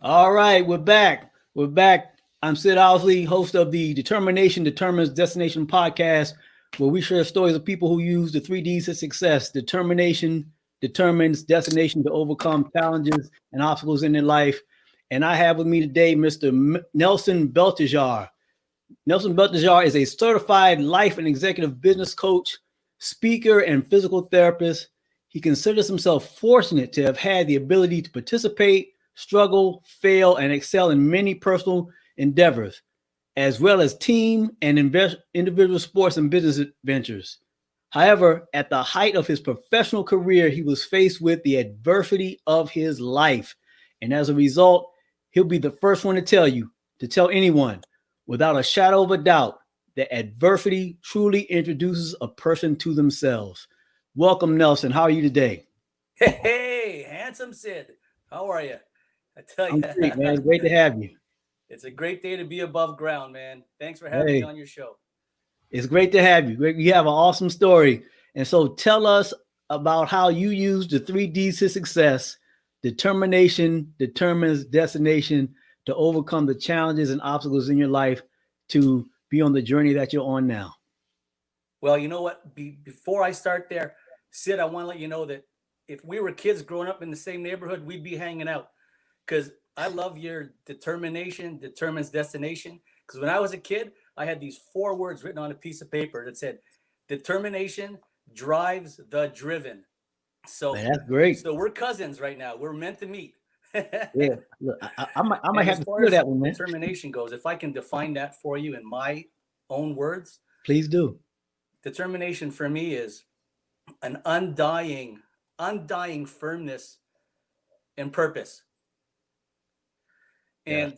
All right, we're back. We're back. I'm Sid Owsley, host of the Determination Determines Destination podcast, where we share stories of people who use the three Ds of success. Determination determines destination to overcome challenges and obstacles in their life. And I have with me today Mr. Nelson Beltijar. Nelson Beltijar is a certified life and executive business coach, speaker, and physical therapist. He considers himself fortunate to have had the ability to participate, struggle, fail, and excel in many personal endeavors, as well as team and individual sports and business ventures. However, at the height of his professional career, he was faced with the adversity of his life. And as a result, he'll be the first one to tell anyone, without a shadow of a doubt, that adversity truly introduces a person to themselves. Welcome, Nelson. How are you today? Hey, handsome Sid. How are you? I tell you, I'm great, man. Great to have you. it's a great day to be above ground, man. Thanks for having me Hey, on your show. it's great to have you. You have an awesome story. And so tell us about how you use the three Ds to success. Determination determines destination to overcome the challenges and obstacles in your life to be on the journey that you're on now. Well, you know what? Before I start there, Sid, I want to let you know that if we were kids growing up in the same neighborhood, we'd be hanging out because I love your determination determines destination. Because when I was a kid, I had these four words written on a piece of paper that said, determination drives the driven. So, Man, that's great. so we're cousins right now. We're meant to meet. Yeah. Look, I might And have as to far steal as that one, man. determination goes, if I can define that for you in my own words, Please do. determination for me is an undying firmness and purpose. Yeah. And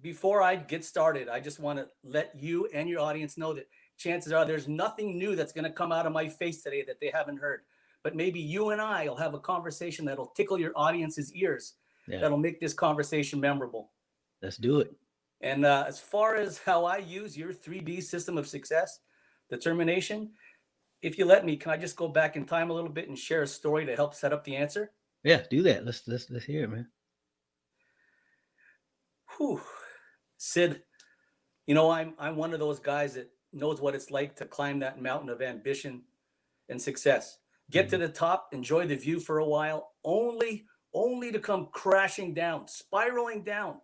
before I get started, I just want to let you and your audience know that chances are there's nothing new that's going to come out of my face today that they haven't heard. But maybe you and I will have a conversation that'll tickle your audience's ears, Yeah. that'll make this conversation memorable. Let's do it. And as far as how I use your 3D system of success, determination, if you let me, can I just go back in time a little bit and share a story to help set up the answer? Yeah, do that. Let's hear it, man. Whew. Sid, you know, I'm one of those guys that knows what it's like to climb that mountain of ambition and success. Get to Mhm. the top, enjoy the view for a while, only to come crashing down, spiraling down,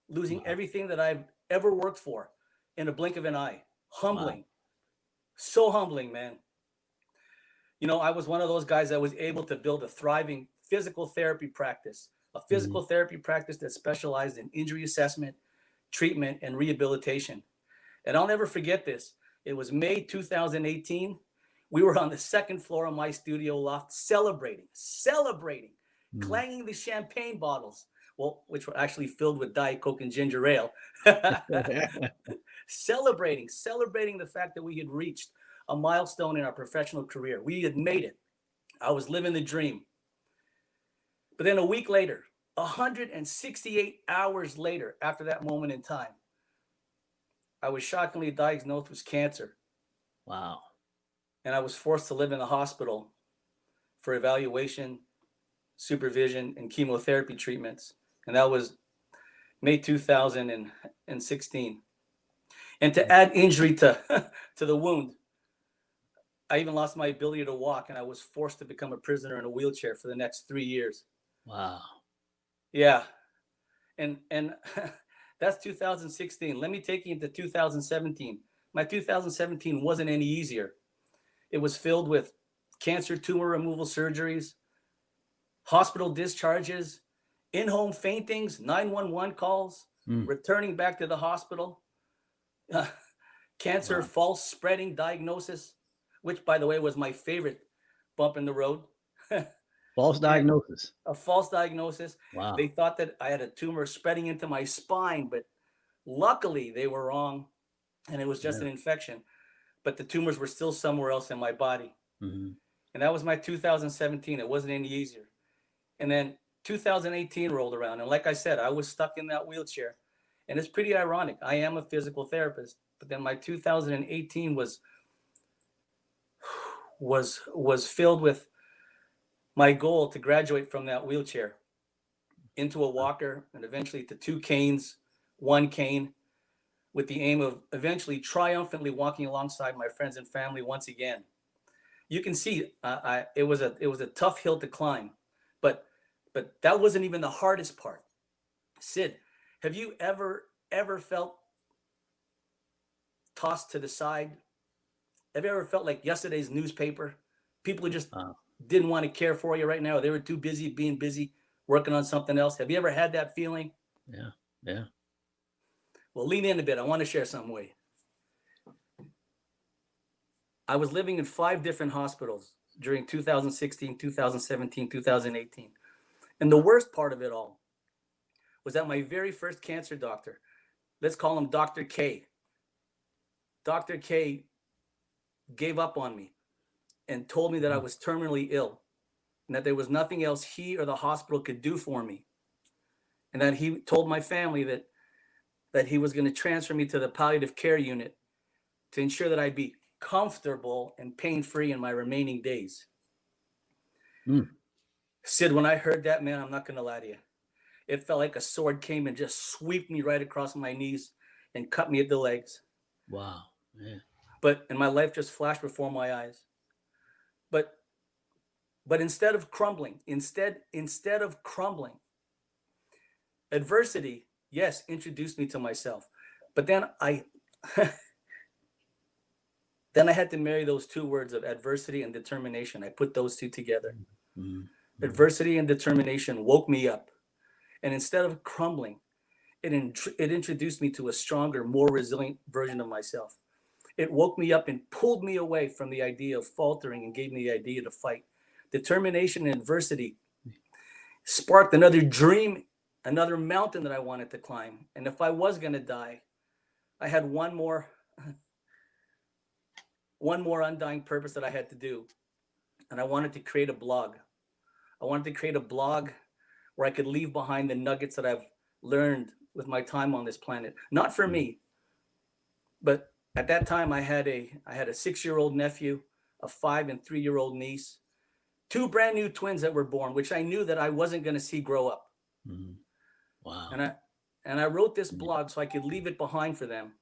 losing Wow. everything that I've ever worked for in a blink of an eye. Wow. Humbling. So humbling, man. You know, I was one of those guys that was able to build a thriving physical therapy practice, a Mhm. physical therapy practice that specialized in injury assessment, treatment, and rehabilitation. And I'll never forget this. It was May 2018. We were on the second floor of my studio loft celebrating, Mhm. clanging the champagne bottles, well, which were actually filled with Diet Coke and ginger ale. celebrating the fact that we had reached a milestone in our professional career. We had made it. I was living the dream. But then a week later, 168 hours later, after that moment in time, I was shockingly diagnosed with cancer, Wow. and I was forced to live in the hospital for evaluation, supervision, and chemotherapy treatments. And that was May 2016. And to add injury to, to the wound, I even lost my ability to walk, and I was forced to become a prisoner in a wheelchair for the next 3 years. Wow. Yeah, and that's 2016. Let me take you into 2017. My 2017 wasn't any easier. It was filled with cancer tumor removal surgeries, hospital discharges, in-home faintings, 911 calls, Mm. returning back to the hospital, cancer Wow. false spreading diagnosis, which by the way was my favorite bump in the road. False And diagnosis. a false diagnosis. Wow. They thought that I had a tumor spreading into my spine, but luckily they were wrong and it was just Yeah. an infection. But the tumors were still somewhere else in my body. Mhm. And that was my 2017. It wasn't any easier. And then 2018 rolled around. And like I said, I was stuck in that wheelchair. And it's pretty ironic. I am a physical therapist, but then my 2018 was filled with my goal to graduate from that wheelchair into a walker, and eventually to 2 canes, 1 cane, with the aim of eventually triumphantly walking alongside my friends and family once again. You can see it was a tough hill to climb, but that wasn't even the hardest part. Sid, have you ever felt tossed to the side? Have you ever felt like yesterday's newspaper? People who just didn't want to care for you right now. They were too busy being busy working on something else. Have you ever had that feeling? Yeah. Yeah. Well, lean in a bit. I want to share something with you. I was living in 5 different hospitals during 2016, 2017, 2018. And the worst part of it all was that my very first cancer doctor, let's call him Dr. K. Dr. K gave up on me and told me that I was terminally ill and that there was nothing else he or the hospital could do for me. And that he told my family that he was going to transfer me to the palliative care unit to ensure that I'd be comfortable and pain-free in my remaining days. Sid, when I heard that, man, I'm not going to lie to you. It felt like a sword came and just swept me right across my knees and cut me at the legs. Wow. Yeah. And my life just flashed before my eyes. But instead of crumbling, adversity, yes, introduced me to myself. But then I had to marry those 2 words of adversity and determination. I put those 2 together. Mm-hmm. Adversity and determination woke me up. And instead of crumbling, it introduced me to a stronger, more resilient version of myself. It woke me up and pulled me away from the idea of faltering and gave me the idea to fight. Determination and adversity sparked another dream, another mountain that I wanted to climb. And if I was going to die, I had one more undying purpose that I had to do. And I wanted to create a blog. I wanted to create a blog where I could leave behind the nuggets that I've learned with my time on this planet. Not for me, but at that time I had a 6-year-old nephew, a 5 and 3-year-old niece, 2 brand new twins that were born, which I knew that I wasn't going to see grow up. Mm-hmm. Wow. And I wrote this blog so I could leave it behind for them.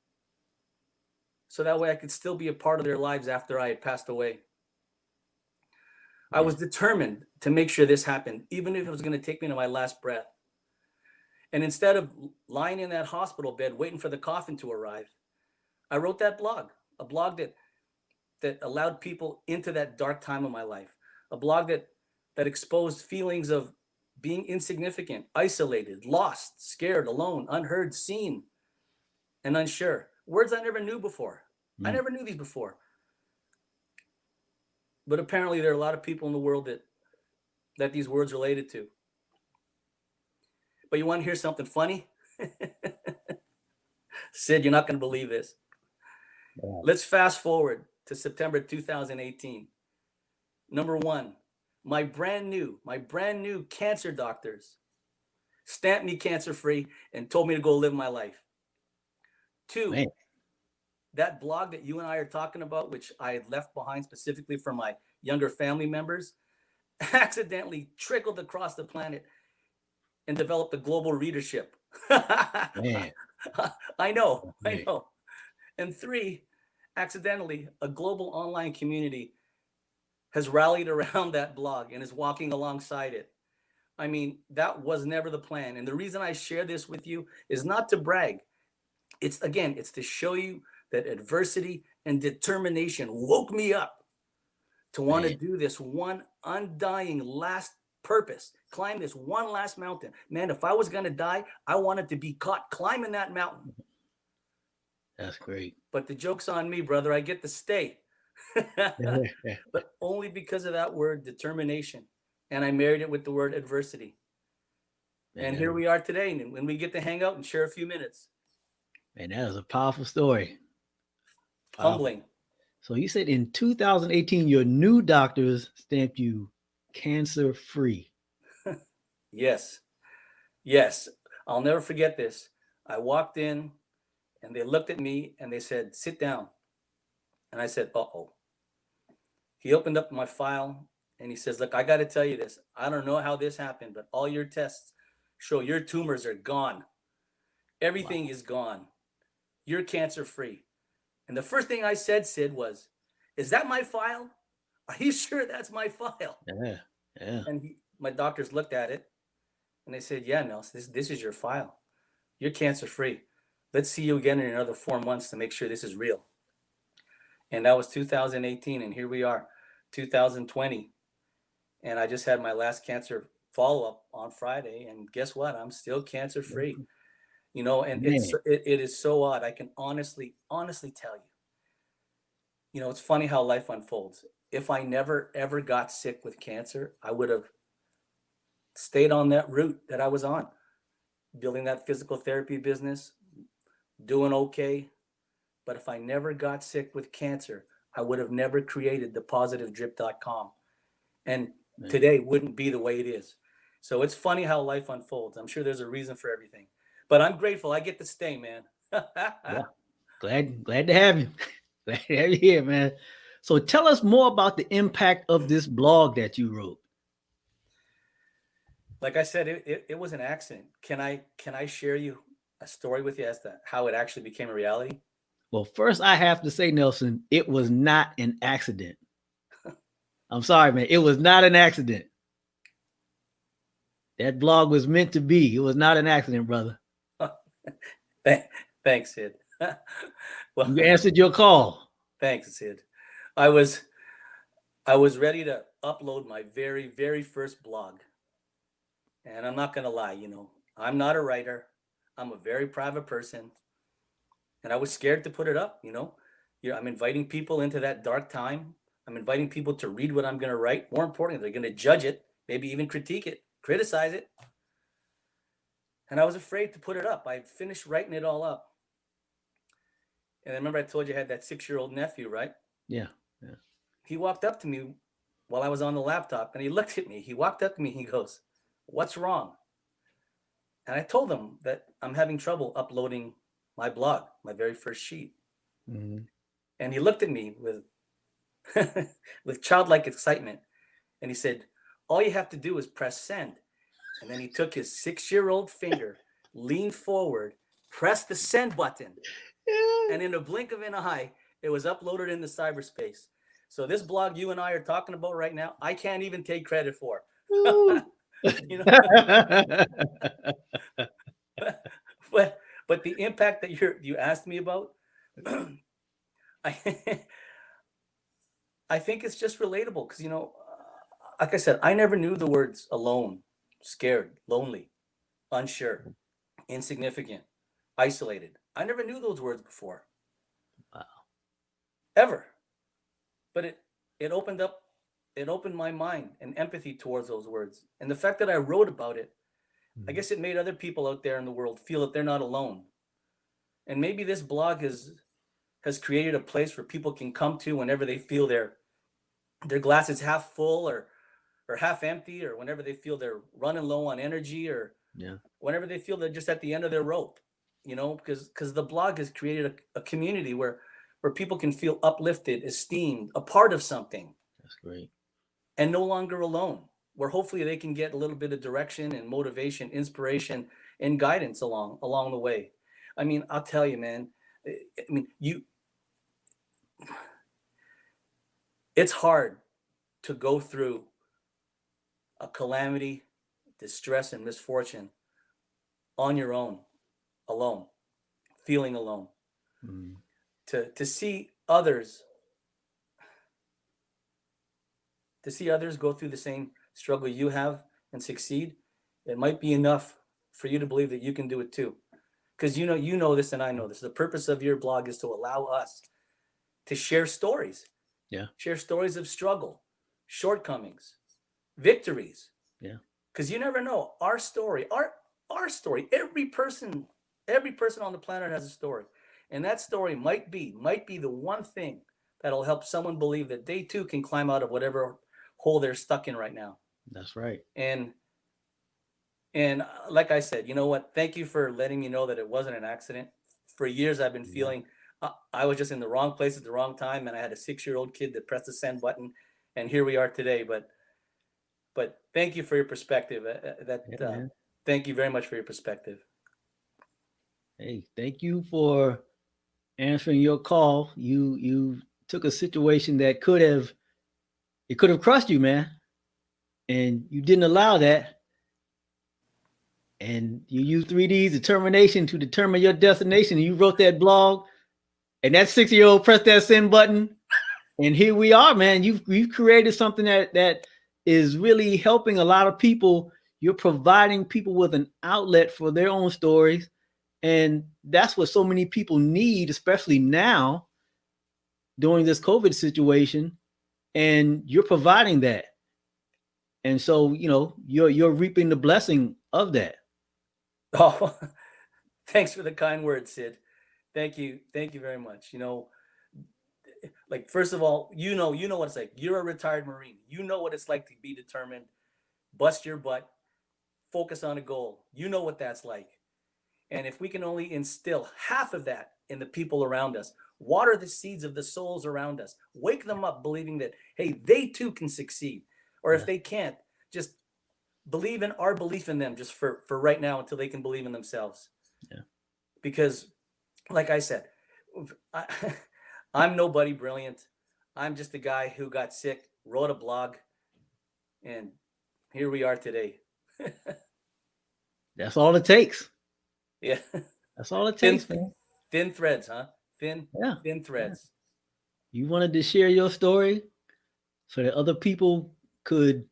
So that way I could still be a part of their lives after I had passed away. I was determined to make sure this happened, even if it was going to take me to my last breath. And instead of lying in that hospital bed waiting for the coffin to arrive, I wrote that blog, a blog that allowed people into that dark time of my life, a blog that exposed feelings of being insignificant, isolated, lost, scared, alone, unheard, seen, and unsure. Words I never knew before. I never knew these before. But apparently there are a lot of people in the world that these words related to. But you want to hear something funny? Sid, you're not going to believe this. Yeah. Let's fast forward to September 2018. Number 1, my brand new cancer doctors stamped me cancer-free and told me to go live my life. 2, man. That blog that you and I are talking about, which I had left behind specifically for my younger family members, accidentally trickled across the planet and developed a global readership. Man. I know. And 3, accidentally, a global online community has rallied around that blog and is walking alongside it. I mean, that was never the plan. And the reason I share this with you is not to brag. It's to show you that adversity and determination woke me up to want to do this one undying last purpose, climb this one last mountain. Man, if I was going to die, I wanted to be caught climbing that mountain. That's great. But the joke's on me, brother. I get to stay. But only because of that word, determination. And I married it with the word adversity. Man. And here we are today, and when we get to hang out and share a few minutes. Man, that was a powerful story. Humbling. So you said in 2018, your new doctors stamped you cancer-free. Yes. I'll never forget this. I walked in and they looked at me and they said, "Sit down." And I said, "Uh-oh." He opened up my file and he says, "Look, I got to tell you this. I don't know how this happened, but all your tests show your tumors are gone. Everything is gone. You're cancer free. And the first thing I said, Sid, was, is that my file? Are you sure that's my file? Yeah. Yeah. And my doctors looked at it and they said, yeah, Nelson, this is your file. You're cancer free. Let's see you again in another 4 months to make sure this is real. And that was 2018. And here we are, 2020. And I just had my last cancer follow-up on Friday. And guess what? I'm still cancer free. You know, and Man. it is so odd. I can honestly tell you. You know, it's funny how life unfolds. If I never ever got sick with cancer, I would have stayed on that route that I was on, building that physical therapy business, doing okay. But if I never got sick with cancer, I would have never created thepositivedrip.com. And today wouldn't be the way it is. So it's funny how life unfolds. I'm sure there's a reason for everything. But I'm grateful I get to stay, man. Yeah. Glad to have you. Glad to have you here, man. So tell us more about the impact of this blog that you wrote. Like I said, it was an accident. Can I share you a story with you as to how it actually became a reality? Well, first I have to say, Nelson, it was not an accident. I'm sorry, man. It was not an accident. That blog was meant to be. It was not an accident, brother. Thanks, Sid. Well, you answered your call. Thanks, Sid. I was ready to upload my very, very first blog. And I'm not going to lie, you know, I'm not a writer. I'm a very private person. And I was scared to put it up, you know. I'm inviting people into that dark time. I'm inviting people to read what I'm going to write. More importantly, they're going to judge it, maybe even critique it, criticize it. And I was afraid to put it up. I finished writing it all up. And I remember I told you I had that 6-year-old nephew, right? Yeah. He walked up to me while I was on the laptop and he looked at me. He walked up to me and he goes, "What's wrong?" And I told him that I'm having trouble uploading my blog, my very first sheet. Mm-hmm. And he looked at me with with childlike excitement. And he said, "All you have to do is press send." And then he took his 6-year-old finger, leaned forward, pressed the send button. Yeah. And in a blink of an eye, it was uploaded into cyberspace. So this blog you and I are talking about right now, I can't even take credit for. You know? but the impact that you asked me about, I think it's just relatable because, you know, like I said, I never knew the words alone, scared, lonely, unsure, insignificant, isolated. I never knew those words before. Wow. Ever. But it opened my mind and empathy towards those words. And the fact that I wrote about it, I guess it made other people out there in the world feel that they're not alone. And maybe this blog has created a place where people can come to whenever they feel their glass is half full or half empty, or whenever they feel they're running low on energy, or whenever they feel they're just at the end of their rope, you know, because the blog has created a community where people can feel uplifted, esteemed, a part of something. That's great. And no longer alone, where hopefully they can get a little bit of direction and motivation, inspiration, and guidance along the way. I mean, I'll tell you, man, it's hard to go through a calamity, distress, and misfortune on your own, alone, feeling alone. To see others go through the same struggle you have and succeed, it might be enough for you to believe that you can do it too. Because you know this and I know this. The purpose of your blog is to allow us to share stories. Yeah. Share stories of struggle, shortcomings, victories. Yeah. Because you never know. Our story, our story, every person on the planet has a story. And that story might be the one thing that'll help someone believe that they too can climb out of whatever hole they're stuck in right now. That's right. And like I said, you know what? Thank you for letting me know that it wasn't an accident. For years, I've been feeling I was just in the wrong place at the wrong time, and I had a 6-year-old kid that pressed the send button, and here we are today. But thank you for your perspective. Thank you very much for your perspective. Hey, thank you for answering your call. You took a situation that could have crushed you, man, and you didn't allow that. And you used 3D's determination to determine your destination. You wrote that blog, and that 6-year-old pressed that send button, and here we are, man. You've created something that is really helping a lot of people. You're providing people with an outlet for their own stories, and that's what so many people need, especially now during this COVID situation. And you're providing that, and so you're reaping the blessing of that. Oh, thanks for the kind words, Sid. Thank you very much. Like, first of all, you know what it's like. You're a retired Marine. You know what it's like to be determined, bust your butt, focus on a goal. You know what that's like. And if we can only instill half of that in the people around us, water the seeds of the souls around us, wake them up believing that, hey, they too can succeed. Or if Yeah. they can't, just believe in our belief in them just for right now until they can believe in themselves. Yeah. Because, like I said, I, I'm nobody brilliant. I'm just a guy who got sick, wrote a blog, and here we are today. That's all it takes. Yeah. That's all it Thin, takes, man. thin threads, huh? Thin, Yeah. thin threads. You wanted to share your story so that other people could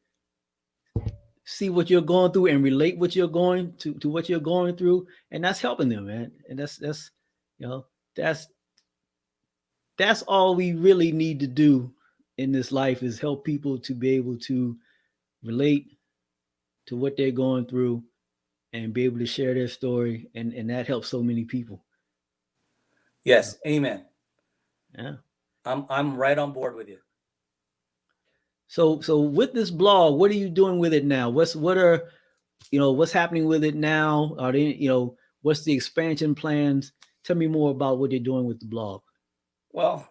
see what you're going through and relate what you're going to what you're going through, and that's helping them, man. And that's you know that's that's all we really need to do in this life is help people to be able to relate to what they're going through and be able to share their story, and that helps so many people. Yes, amen. Yeah. I'm right on board with you. So with this blog, what are you doing with it now? What's happening with it now? Are they, what's the expansion plans? Tell me more about what you're doing with the blog. Well,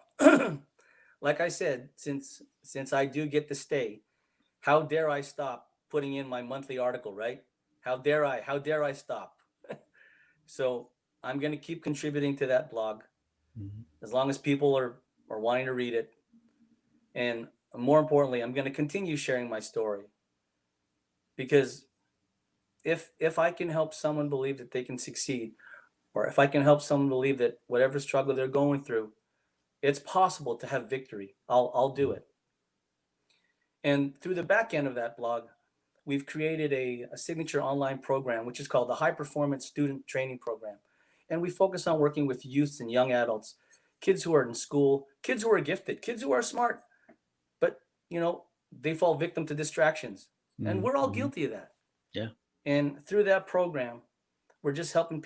like I said, since I do get to stay, how dare I stop putting in my monthly article, right? How dare I? How dare I stop? So I'm going to keep contributing to that blog Mm-hmm. as long as people are wanting to read it. And more importantly, I'm going to continue sharing my story because if I can help someone believe that they can succeed, or if I can help someone believe that whatever struggle they're going through, it's possible to have victory, I'll do it. And through the back end of that blog, we've created a signature online program, which is called the High Performance Student Training Program. And we focus on working with youths and young adults, kids who are in school, kids who are gifted, kids who are smart, but they fall victim to distractions. And we're all Mm-hmm. guilty of that. Yeah. And through that program, we're just helping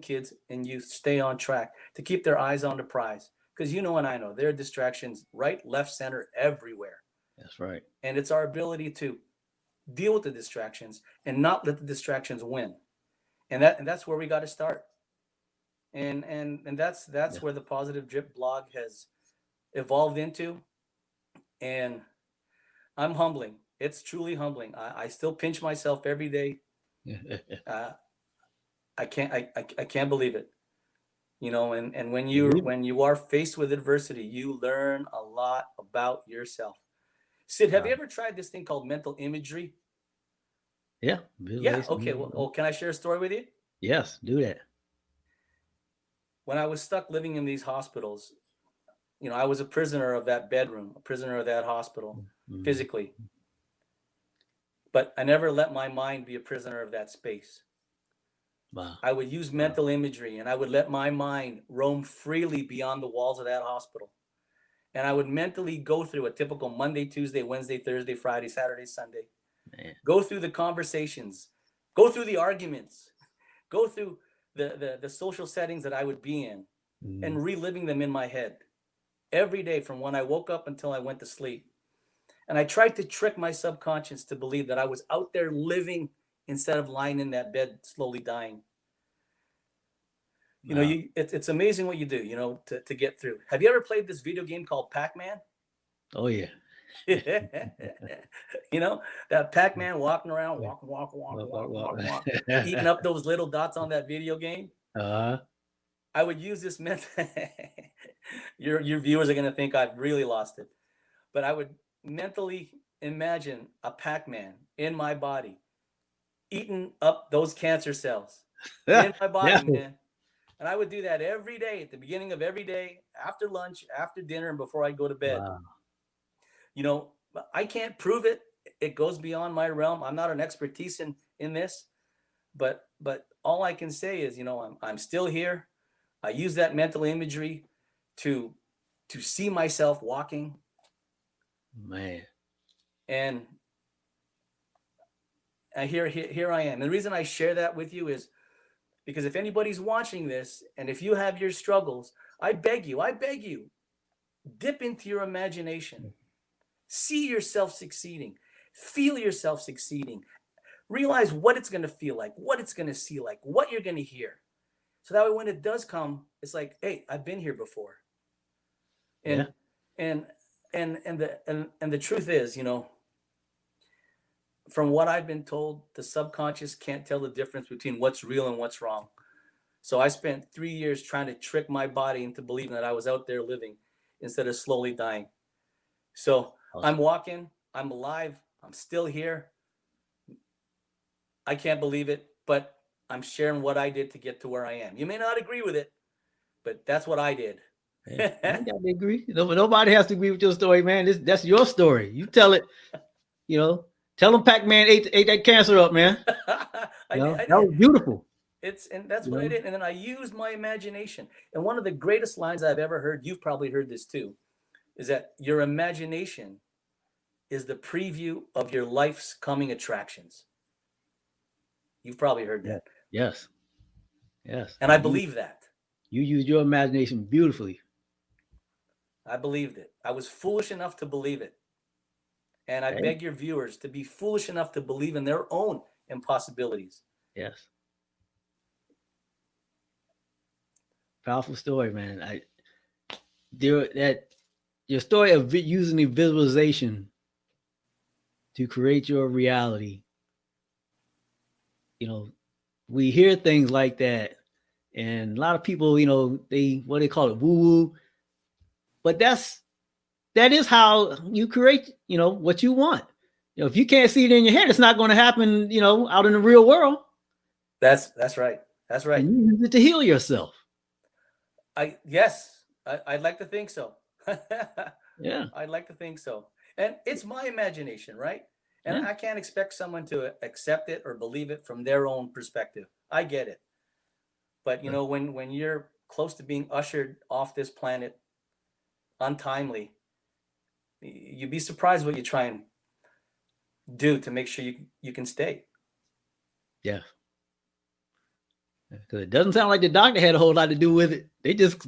kids and youth stay on track to keep their eyes on the prize. Because and I know there are distractions right, left, center, everywhere. That's right. And it's our ability to deal with the distractions and not let the distractions win. And that's where we got to start. And that's Yeah. where the Positive Drip blog has evolved into. And I'm humbling. It's truly humbling. I still pinch myself every day. Uh, I can't believe it. And when you are faced with adversity, you learn a lot about yourself. Sid, have you ever tried this thing called mental imagery? Yeah. Yeah. Visualization. Okay. Well, can I share a story with you? Yes, do that. When I was stuck living in these hospitals, I was a prisoner of that bedroom, a prisoner of that hospital, Mm-hmm. physically. But I never let my mind be a prisoner of that space. Wow. I would use mental imagery and I would let my mind roam freely beyond the walls of that hospital. And I would mentally go through a typical Monday, Tuesday, Wednesday, Thursday, Friday, Saturday, Sunday, Man. go through the conversations, go through the arguments, go through the social settings that I would be in, Mm-hmm. and reliving them in my head every day from when I woke up until I went to sleep. And I tried to trick my subconscious to believe that I was out there living instead of lying in that bed slowly dying. Wow. It's amazing what you do, to get through. Have you ever played this video game called Pac-Man? Oh yeah. You know, that Pac-Man walking around, walk, eating up those little dots on that video game. Uh-huh. I would use this method. Your viewers are gonna think I've really lost it, but I would mentally imagine a Pac-Man in my body eating up those cancer cells in my Yeah. body, man. And I would do that every day at the beginning of every day, after lunch, after dinner, and before I go to bed. Wow. You know, I can't prove it. It goes beyond my realm. I'm not an expertise in this, but all I can say is, you know, I'm still here. I use that mental imagery to see myself walking, Man. and here I am. And the reason I share that with you is because if anybody's watching this, and if you have your struggles, I beg you, dip into your imagination. See yourself succeeding. Feel yourself succeeding. Realize what it's going to feel like, what it's going to see like, what you're going to hear. So that way when it does come, it's like, hey, I've been here before. And Yeah. and the truth is, you know, from what I've been told, the subconscious can't tell the difference between what's real and what's wrong. So I spent 3 years trying to trick my body into believing that I was out there living instead of slowly dying. So Awesome. I'm walking, I'm alive, I'm still here. I can't believe it, but I'm sharing what I did to get to where I am. You may not agree with it, but that's what I did. Yeah. I ain't got to agree. Nobody has to agree with your story, man. That's your story. You tell it. You know, tell them Pac-Man ate that cancer up, man. I That did. was beautiful. And that's what I did. And then I used my imagination. And one of the greatest lines I've ever heard, you've probably heard this too, is that your imagination is the preview of your life's coming attractions. You've probably heard that. Yes. Yes. And I believe that. You used your imagination beautifully. I believed it. I was foolish enough to believe it. And I beg your viewers to be foolish enough to believe in their own impossibilities. Yes. Powerful story, man. Your story of using the visualization to create your reality. You know, we hear things like that, and a lot of people, you know, they call it woo-woo, but that is how you create, you know, what you want. You know, if you can't see it in your head, it's not going to happen, you know, out in the real world. That's right. That's right. And you use it to heal yourself. I'd like to think so. Yeah. I'd like to think so. And it's my imagination, right? And I can't expect someone to accept it or believe it from their own perspective. I get it. But you know, when you're close to being ushered off this planet untimely, you'd be surprised what you try and do to make sure you can stay. Yeah. Because it doesn't sound like the doctor had a whole lot to do with it. They just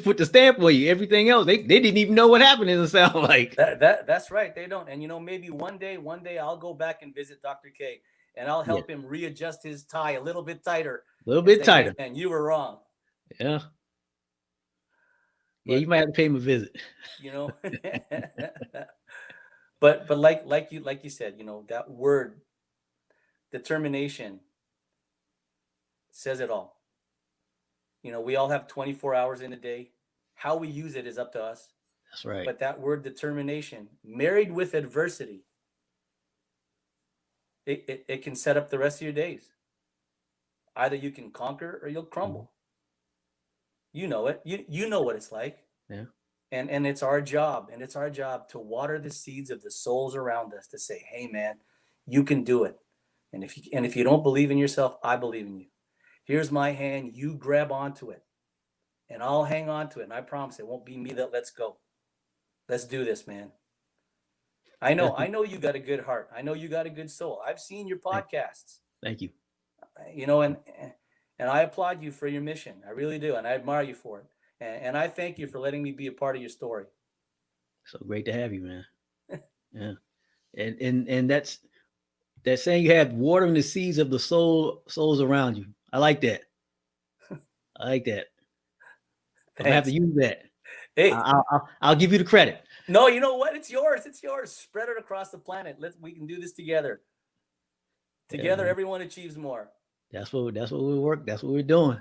put the stamp for you. Everything else, they didn't even know what happened. It doesn't sound like that's right. They don't. And you know, maybe one day I'll go back and visit Dr. K, and I'll help him readjust his tie a little bit tighter. And you were wrong. Yeah. Yeah, you might have to pay him a visit. You know, but like you said, you know, that word determination says it all. You know, we all have 24 hours in a day. How we use it is up to us. That's right. But that word determination, married with adversity, it can set up the rest of your days. Either you can conquer or you'll crumble. You know it. You know what it's like. Yeah. And it's our job. And it's our job to water the seeds of the souls around us to say, hey, man, you can do it. And if you don't believe in yourself, I believe in you. Here's my hand. You grab onto it. And I'll hang on to it. And I promise it won't be me that lets go. Let's do this, man. I know you got a good heart. I know you got a good soul. I've seen your podcasts. Thank you. You know, and I applaud you for your mission. I really do. And I admire you for it. And I thank you for letting me be a part of your story. So great to have you, man. Yeah. And that's saying you have watering the seeds of the souls around you. I like that. I like that. I have to use that. Hey, I'll give you the credit. No, you know what? It's yours. It's yours. Spread it across the planet. We can do this together. Yeah, Together, man. everyone achieves more. That's what we work. That's what we're doing.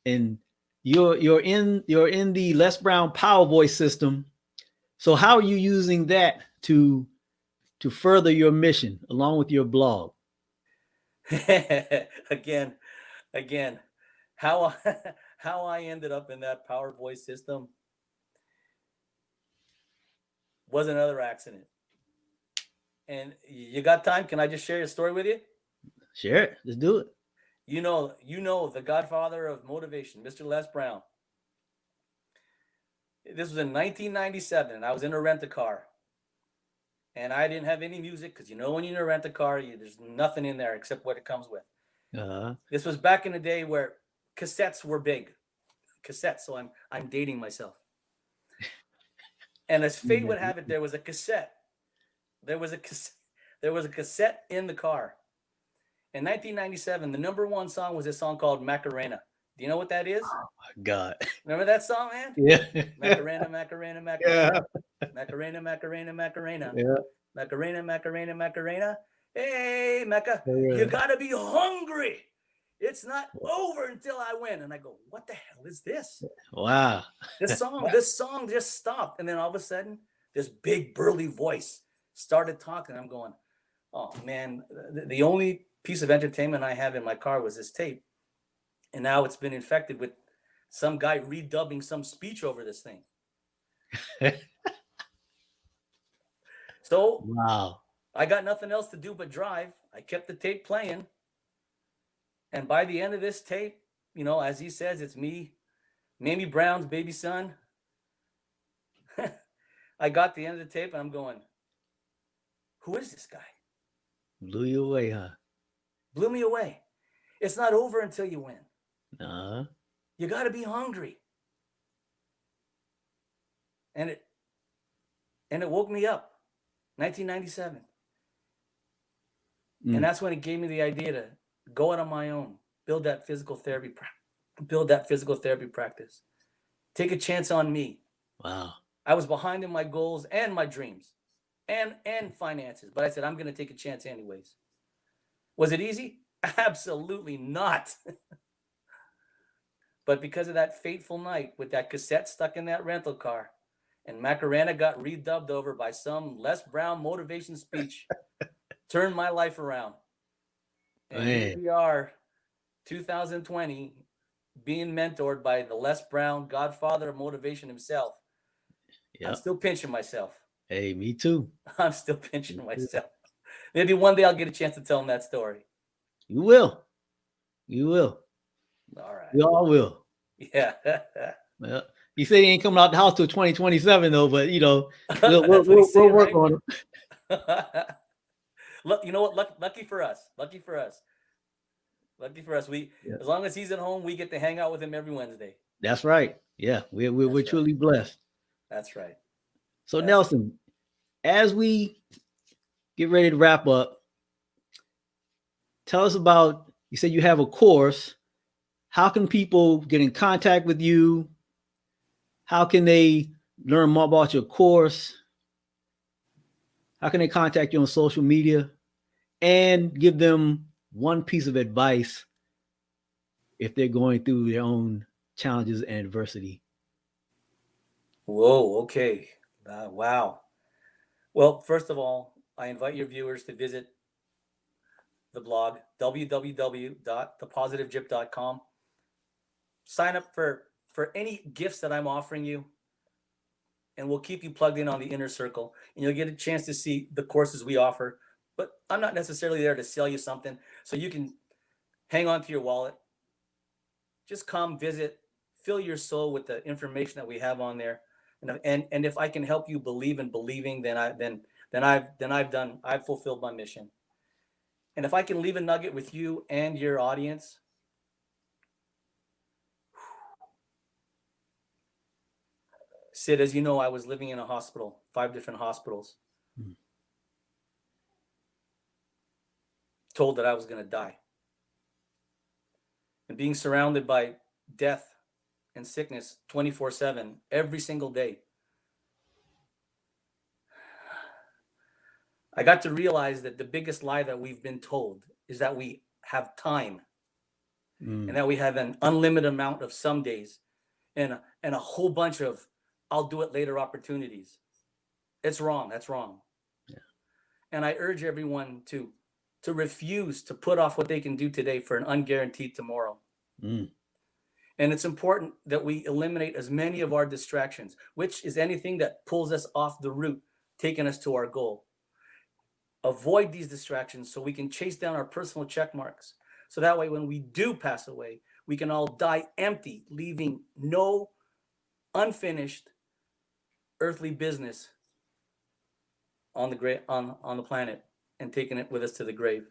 And you're in the Les Brown Power Voice system. So how are you using that to further your mission along with your blog? again, again, how I, how I ended up in that power voice system was another accident. And you got time? Can I just share a story with you? Sure, let's do it. You know the godfather of motivation, Mr. Les Brown. This was in 1997, and I was in a rent-a-car, and I didn't have any music because when you're in a rent-a-car, there's nothing in there except what it comes with. This was back in the day where cassettes were big, cassettes. So I'm dating myself. And as fate would have it, there was a cassette. There was a cassette in the car. In 1997, the number one song was a song called Macarena. Do you know what that is? Oh my God. Remember that song, man? Yeah. Macarena, Macarena, Macarena. Macarena, Macarena, Macarena. Yeah. Macarena, Macarena, Macarena. Hey, Mecca, Yeah. you gotta be hungry. It's not over until I win. And I go, what the hell is this? Wow. This song just stopped. And then all of a sudden, this big burly voice started talking. I'm going, oh man, the only piece of entertainment I have in my car was this tape. And now it's been infected with some guy redubbing some speech over this thing. So Wow. I got nothing else to do but drive. I kept the tape playing. And by the end of this tape, as he says, it's me, Mamie Brown's baby son. I got the end of the tape and I'm going, who is this guy? Blew you away, huh? Blew me away. It's not over until you win. You got to be hungry. And it woke me up. 1997. And that's when it gave me the idea to go out on my own, build that physical therapy practice. Take a chance on me. Wow. I was behind in my goals and my dreams and finances, but I said, I'm going to take a chance anyways. Was it easy? Absolutely not. But because of that fateful night with that cassette stuck in that rental car and Macarena got redubbed over by some Les Brown motivation speech, turned my life around. And here we are, 2020, being mentored by the Les Brown, godfather of motivation himself. Yep. I'm still pinching myself. Hey, me too. I'm still pinching myself. Maybe one day I'll get a chance to tell him that story. You will. You will. All right. We all will. Yeah. Well, he said he ain't coming out the house till 2027 though, but we'll work on it. Look, you know what? Lucky for us. We, as long as he's at home, we get to hang out with him every Wednesday. That's right. Yeah, we're truly blessed. That's right. So Nelson, as we get ready to wrap up, tell us about. You said you have a course. How can people get in contact with you? How can they learn more about your course? How can they contact you on social media? And give them one piece of advice if they're going through their own challenges and adversity. Whoa, okay. Wow. Well, first of all, I invite your viewers to visit the blog, www.thepositivegyp.com. Sign up for any gifts that I'm offering you, and we'll keep you plugged in on the inner circle, and you'll get a chance to see the courses we offer. But I'm not necessarily there to sell you something, so you can hang on to your wallet. Just come visit, fill your soul with the information that we have on there, and if I can help you believe in believing, then I've fulfilled my mission. And if I can leave a nugget with you and your audience, Sid, as you know, I was living in a hospital, 5 different hospitals. Told that I was going to die. And being surrounded by death and sickness 24/7 every single day. I got to realize that the biggest lie that we've been told is that we have time and that we have an unlimited amount of some days and a whole bunch of I'll do it later opportunities. It's wrong. That's wrong. Yeah. And I urge everyone to refuse to put off what they can do today for an unguaranteed tomorrow. Mm. And it's important that we eliminate as many of our distractions, which is anything that pulls us off the route, taking us to our goal. Avoid these distractions so we can chase down our personal check marks. So that way, when we do pass away, we can all die empty, leaving no unfinished earthly business on the planet and taking it with us to the grave.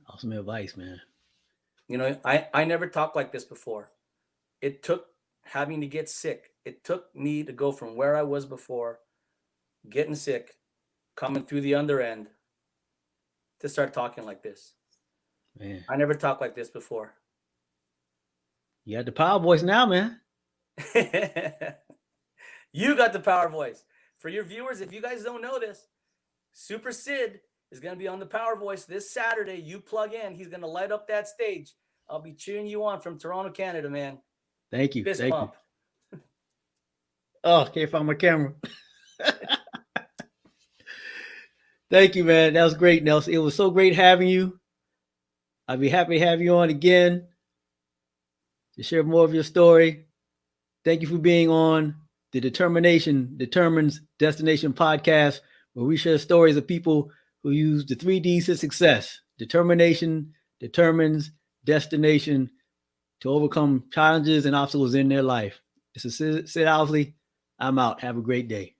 Awesome advice, man. You know, I never talked like this before. It took having to get sick. It took me to go from where I was before, getting sick, coming through the under end, to start talking like this. Man, I never talked like this before. you got the power voice now, man. You got the power voice. For your viewers, if you guys don't know this, Super Sid is going to be on the Power Voice this Saturday. You plug in. He's going to light up that stage. I'll be cheering you on from Toronto, Canada, man. Thank you. Fist Thank pump. you. Oh, can't find my camera. Thank you, man. That was great, Nelson. It was so great having you. I'd be happy to have you on again to share more of your story. Thank you for being on the Determination Determines Destination podcast, where we share stories of people who use the 3 Ds to success. Determination determines destination to overcome challenges and obstacles in their life. This is Sid Owsley. I'm out. Have a great day.